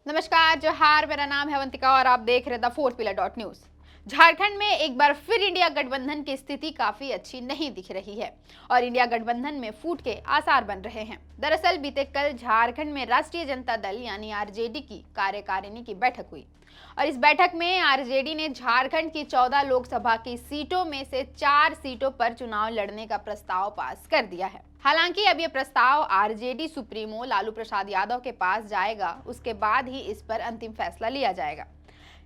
नमस्कार, जोहार। मेरा नाम है अवंतिका और आप देख रहे the fourth pillar dot news. Jharkhand में एक बार फिर इंडिया गठबंधन की स्थिति काफी अच्छी नहीं दिख रही है और इंडिया गठबंधन में फूट के आसार बन रहे हैं। दरअसल बीते कल झारखंड में राष्ट्रीय जनता दल यानी आरजेडी की कार्यकारिणी की बैठक हुई और इस बैठक में आरजेडी ने झारखंड की 14 लोकसभा की सीटों में से 4 सीटों पर चुनाव लड़ने का प्रस्ताव पास कर दिया है। हालांकि अब यह प्रस्ताव आरजेडी सुप्रीमो लालू प्रसाद यादव के पास जाएगा, उसके बाद ही इस पर अंतिम फैसला लिया जाएगा।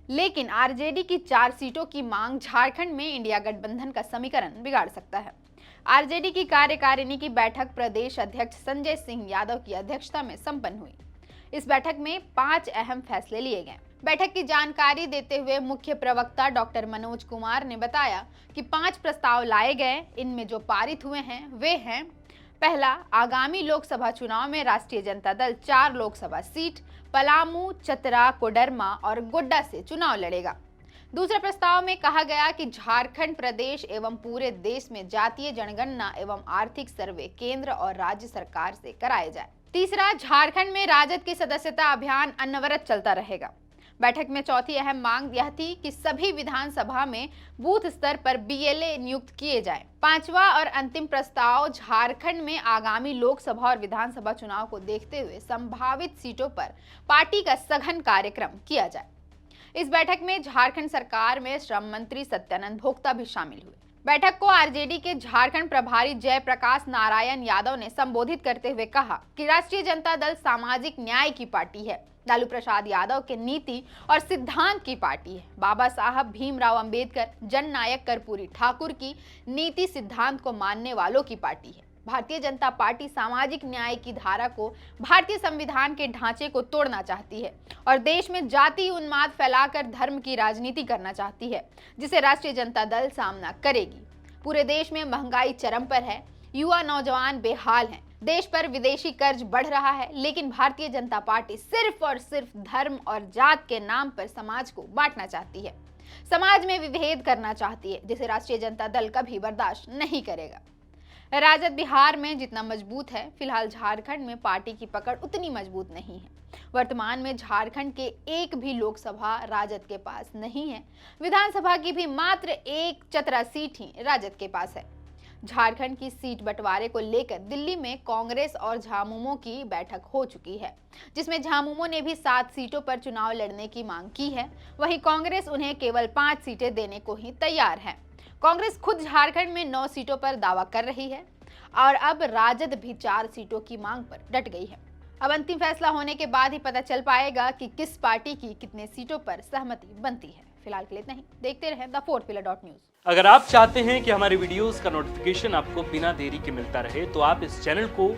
लेकिन आरजेडी की 4 सीटों की मांग झारखंड में इंडिया गठबंधन का समीकरण बिगाड़ सकता है। आरजेडी की कार्यकारिणी की बैठक प्रदेश अध्यक्ष संजय सिंह यादव की अध्यक्षता में संपन्न हुई। इस बैठक में 5 अहम फैसले लिए गए। बैठक की जानकारी देते हुए मुख्य प्रवक्ता डॉक्टर मनोज कुमार ने बताया कि 5 प्रस्ताव लाए गए। इनमें जो पारित हुए हैं वे हैं: पहला, आगामी लोकसभा चुनाव में राष्ट्रीय जनता दल 4 लोकसभा सीट पलामू, चतरा, कोडरमा और गोड्डा से चुनाव लड़ेगा। दूसरे प्रस्ताव में कहा गया कि झारखंड प्रदेश एवं पूरे देश में जातीय जनगणना एवं आर्थिक सर्वे केंद्र और राज्य सरकार से कराए जाए। तीसरा, झारखंड में राजद की सदस्यता अभियान अनवरत चलता रहेगा। बैठक में चौथी अहम मांग यह थी कि सभी विधानसभा में बूथ स्तर पर बीएलए नियुक्त किए जाएं। पांचवा और अंतिम प्रस्ताव, झारखंड में आगामी लोकसभा और विधानसभा चुनाव को देखते हुए संभावित सीटों पर पार्टी का सघन कार्यक्रम किया जाए। इस बैठक में झारखंड सरकार में श्रम मंत्री सत्यानंद भोक्ता भी शामिल हुए। बैठक को आरजेडी के झारखंड प्रभारी जयप्रकाश नारायण यादव ने संबोधित करते हुए कहा कि राष्ट्रीय जनता दल सामाजिक न्याय की पार्टी है, लालू प्रसाद यादव के नीति और सिद्धांत की पार्टी है। बाबा साहब भीमराव अंबेडकर, जननायक कर्पूरी ठाकुर की नीति सिद्धांत को मानने वालों की पार्टी है। भारतीय जनता पार्टी सामाजिक न्याय की धारा को, भारतीय संविधान के ढांचे को तोड़ना चाहती है और देश में जाति उन्माद फैलाकर धर्म की राजनीति करना चाहती है, जिसे राष्ट्रीय जनता दल सामना करेगी। पूरे देश में महंगाई चरम पर है, युवा नौजवान बेहाल हैं, देश पर विदेशी कर्ज बढ़ रहा है, लेकिन भारतीय जनता पार्टी सिर्फ और सिर्फ धर्म और जात के नाम पर समाज को बांटना चाहती है, समाज में विभेद करना चाहती है, जिसे राष्ट्रीय जनता दल कभी बर्दाश्त नहीं करेगा। राजद बिहार में जितना मजबूत है, फिलहाल झारखंड में पार्टी की पकड़ उतनी मजबूत नहीं है। वर्तमान में झारखंड के एक भी लोकसभा राजद के पास नहीं है। विधानसभा की भी मात्र एक चतरा सीट ही राजद के पास है। झारखंड की सीट बंटवारे को लेकर दिल्ली में कांग्रेस और झामुमो की बैठक हो चुकी है, जिसमें झामुमो ने भी 7 सीटों पर चुनाव लड़ने की मांग की है। वहीं कांग्रेस उन्हें केवल 5 सीटें देने को ही तैयार है। कांग्रेस खुद झारखंड में 9 सीटों पर दावा कर रही है और अब राजद भी 4 सीटों की मांग पर डट गई है। अब अंतिम फैसला होने के बाद ही पता चल पाएगा कि किस पार्टी की कितने सीटों पर सहमति बनती है। फिलहाल के लिए इतना ही। देखते रहें the fourth pillar dot news. अगर आप चाहते हैं कि हमारे वीडियोस का नोटिफिकेशन आपको बिना देरी के मिलता रहे, तो आप इस चैनल को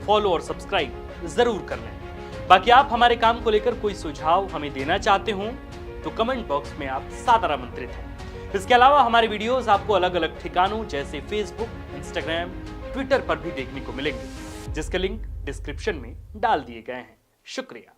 फॉलो और सब्सक्राइब जरूर कर लें। बाकी आप हमारे काम को लेकर कोई सुझाव हमें देना चाहते हो तो कमेंट बॉक्स में आप सादर आमंत्रित हैं। इसके अलावा हमारे वीडियोस आपको अलग अलग ठिकानों जैसे फेसबुक, इंस्टाग्राम, ट्विटर पर भी देखने को मिलेंगे, जिसके लिंक डिस्क्रिप्शन में डाल दिए गए हैं। शुक्रिया।